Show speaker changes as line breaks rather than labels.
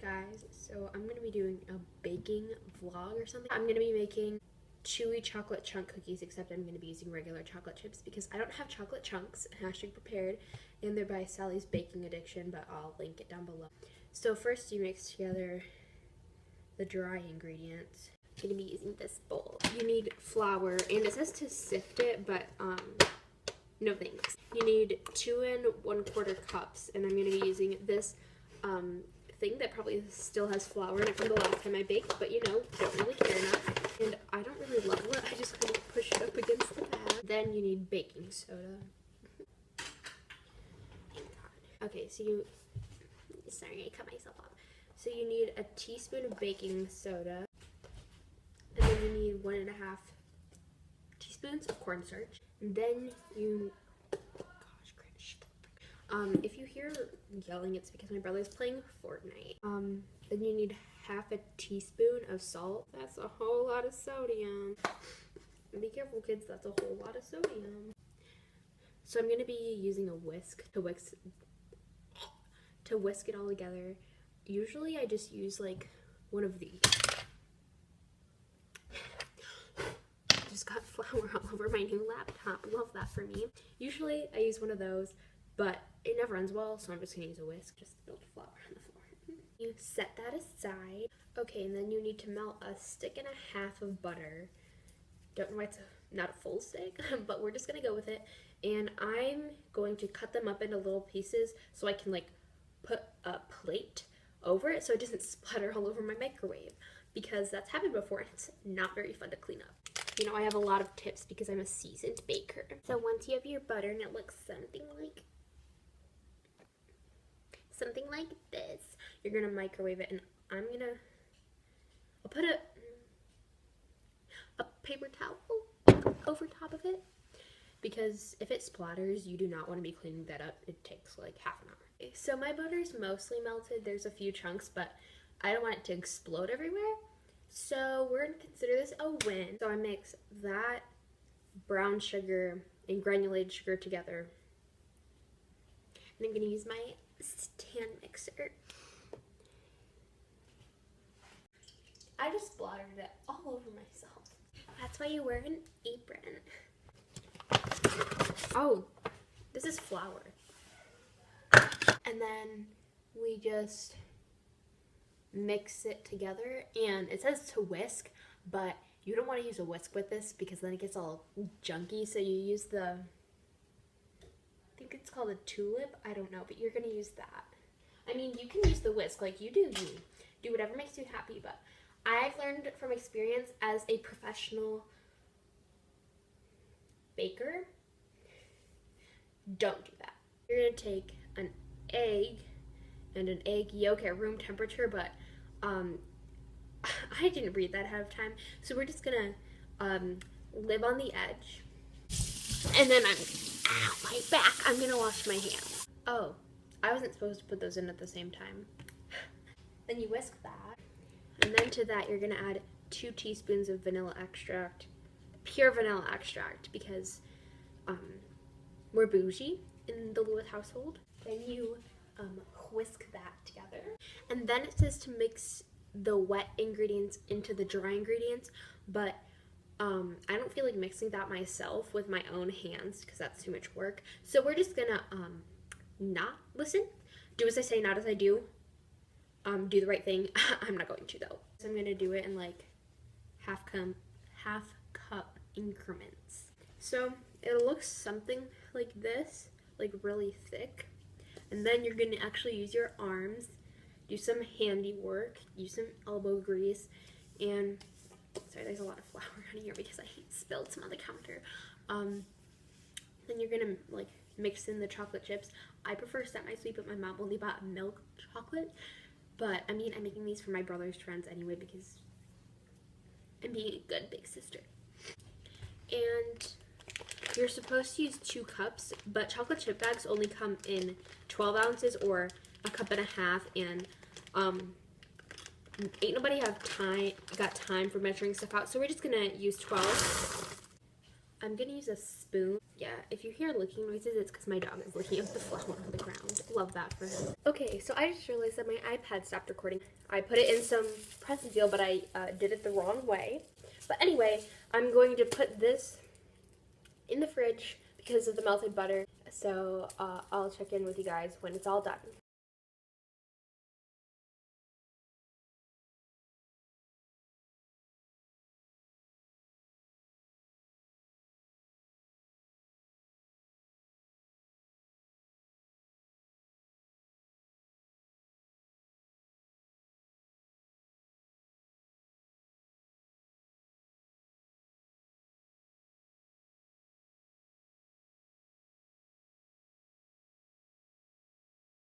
guys, so I'm going to be doing a baking vlog or something. I'm going to be making chewy chocolate chunk cookies, except I'm going to be using regular chocolate chips because I don't have chocolate chunks, hashtag prepared, and they're by Sally's Baking Addiction, but I'll link it down below. So first you mix together the dry ingredients. I'm going to be using this bowl. You need flour, and it says to sift it, but no thanks. You need 2 1/4 cups, and I'm going to be using this thing that probably still has flour in it from the last time I baked, but you know, don't really care enough. And I don't really love it. I just kind of push it up against the pad. Then you need baking soda. Okay, so sorry, I cut myself off. So you need a teaspoon of baking soda, and then you need 1.5 teaspoons of cornstarch. And then you, if you hear yelling, it's because my brother's playing Fortnite. Then you need 1/2 teaspoon of salt. That's a whole lot of sodium. Be careful, kids, that's a whole lot of sodium. So I'm gonna be using a whisk to whisk it all together. Usually I just use like one of these. Just got flour all over my new laptop. Love that for me. Usually I use one of those, but it never ends well, so I'm just gonna use a whisk. Just spilled flour on the floor. You set that aside. Okay, and then you need to melt 1.5 sticks of butter. Don't know why it's not a full stick, but we're just gonna go with it. And I'm going to cut them up into little pieces so I can like put a plate over it so it doesn't splatter all over my microwave, because that's happened before and it's not very fun to clean up. You know, I have a lot of tips because I'm a seasoned baker. So once you have your butter and it looks something like this, you're gonna microwave it, and I'll put a paper towel over top of it, because if it splatters, you do not want to be cleaning that up. It takes like half an hour. Okay, so my butter's mostly melted. There's a few chunks, but I don't want it to explode everywhere. So we're gonna consider this a win. So I mix that brown sugar and granulated sugar together. And I'm gonna use my stand mixer. I just splattered it all over myself. That's why you wear an apron. Oh, this is flour. And then we just mix it together, and it says to whisk, but you don't want to use a whisk with this because then it gets all junky. So you use I think it's called a tulip, I don't know, but you're gonna use that. I mean, you can use the whisk, like you do whatever makes you happy, but I've learned from experience as a professional baker, don't do that. You're gonna take an egg and an egg yolk at room temperature, but I didn't read that ahead of time, so we're just gonna live on the edge. And then my back, I'm gonna wash my hands. Oh, I wasn't supposed to put those in at the same time. Then you whisk that, and then to that you're gonna add 2 teaspoons of vanilla extract, pure vanilla extract, because we're bougie in the Lewis household. Then you whisk that together, and then it says to mix the wet ingredients into the dry ingredients, but I don't feel like mixing that myself with my own hands because that's too much work. So we're just gonna not listen, do as I say, not as I do, do the right thing. I'm not going to though. So I'm gonna do it in like half cup increments. So it'll look something like this, like really thick. And then you're gonna actually use your arms, do some handiwork, use some elbow grease, and sorry, there's a lot of flour on here because I spilled some on the counter. Then you're gonna like mix in the chocolate chips. I prefer semi-sweet, but my mom only bought milk chocolate. But I mean, I'm making these for my brother's friends anyway because I'm being a good big sister. And you're supposed to use 2 cups, but chocolate chip bags only come in 12 ounces or 1.5 cups, and ain't nobody got time for measuring stuff out, so we're just gonna use 12. I'm gonna use a spoon. Yeah, if you hear licking noises, it's because my dog is licking up the flour on the ground. Love that for him. Okay, so I just realized that my iPad stopped recording. I put it in some press seal, but I did it the wrong way. But anyway, I'm going to put this in the fridge because of the melted butter. So I'll check in with you guys when it's all done.